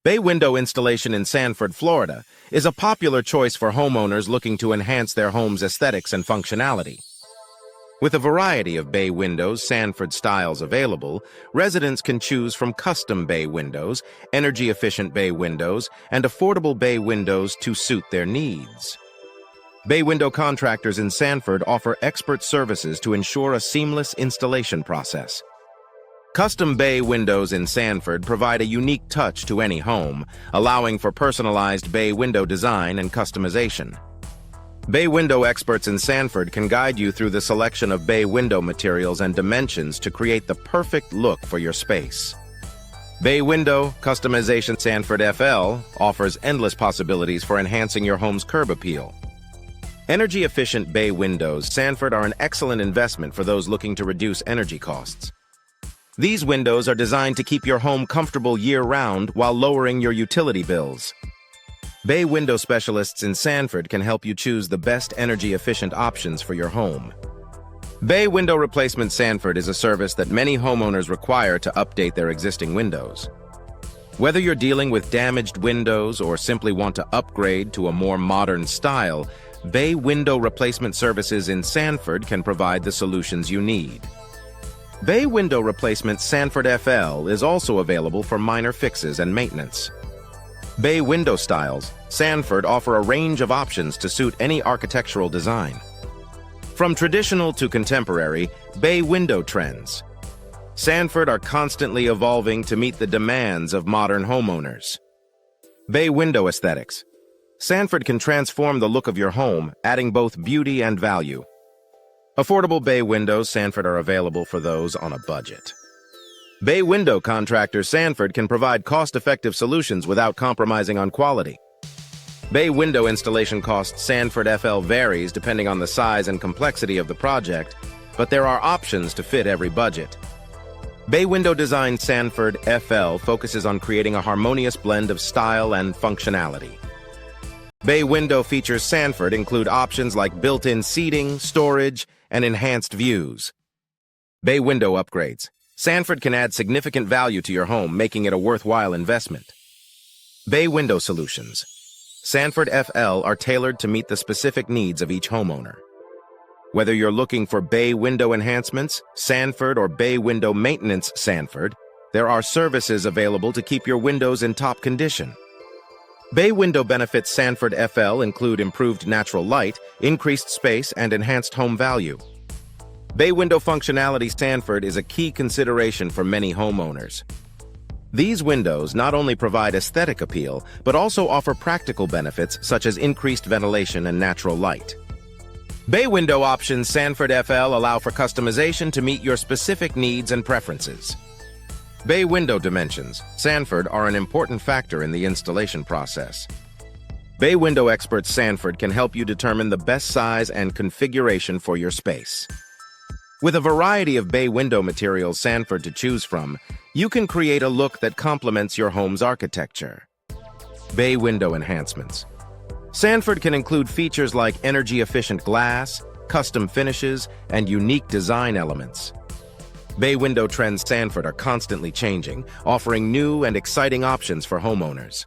Bay window installation in Sanford, Florida, is a popular choice for homeowners looking to enhance their home's aesthetics and functionality. With a variety of bay windows Sanford styles available, residents can choose from custom bay windows, energy-efficient bay windows, and affordable bay windows to suit their needs. Bay window contractors in Sanford offer expert services to ensure a seamless installation process. Custom bay windows in Sanford provide a unique touch to any home, allowing for personalized bay window design and customization. Bay window experts in Sanford can guide you through the selection of bay window materials and dimensions to create the perfect look for your space. Bay Window Customization Sanford FL offers endless possibilities for enhancing your home's curb appeal. Energy-efficient bay windows Sanford are an excellent investment for those looking to reduce energy costs. These windows are designed to keep your home comfortable year-round while lowering your utility bills. Bay window specialists in Sanford can help you choose the best energy-efficient options for your home. Bay Window Replacement Sanford is a service that many homeowners require to update their existing windows. Whether you're dealing with damaged windows or simply want to upgrade to a more modern style, Bay Window Replacement Services in Sanford can provide the solutions you need. Bay Window Replacement Sanford FL is also available for minor fixes and maintenance. Bay window styles Sanford offer a range of options to suit any architectural design. From traditional to contemporary, bay window trends. Sanford are constantly evolving to meet the demands of modern homeowners. Bay window aesthetics. Sanford can transform the look of your home, adding both beauty and value. Affordable bay windows Sanford are available for those on a budget. Bay window contractors Sanford can provide cost-effective solutions without compromising on quality. Bay window installation cost Sanford FL varies depending on the size and complexity of the project, but there are options to fit every budget. Bay window design Sanford FL focuses on creating a harmonious blend of style and functionality. Bay window features Sanford include options like built-in seating, storage, and enhanced views. Bay window upgrades. Sanford can add significant value to your home, making it a worthwhile investment. Bay window solutions. Sanford FL are tailored to meet the specific needs of each homeowner. Whether you're looking for bay window enhancements, Sanford, or bay window maintenance Sanford, there are services available to keep your windows in top condition. Bay window benefits Sanford FL include improved natural light, increased space, and enhanced home value. Bay window functionality Sanford is a key consideration for many homeowners. These windows not only provide aesthetic appeal, but also offer practical benefits such as increased ventilation and natural light. Bay window options Sanford FL allow for customization to meet your specific needs and preferences. Bay window dimensions Sanford are an important factor in the installation process. Bay window experts Sanford can help you determine the best size and configuration for your space. With a variety of bay window materials Sanford to choose from, you can create a look that complements your home's architecture. Bay window enhancements. Sanford can include features like energy-efficient glass, custom finishes, and unique design elements. Bay window trends Sanford are constantly changing, offering new and exciting options for homeowners.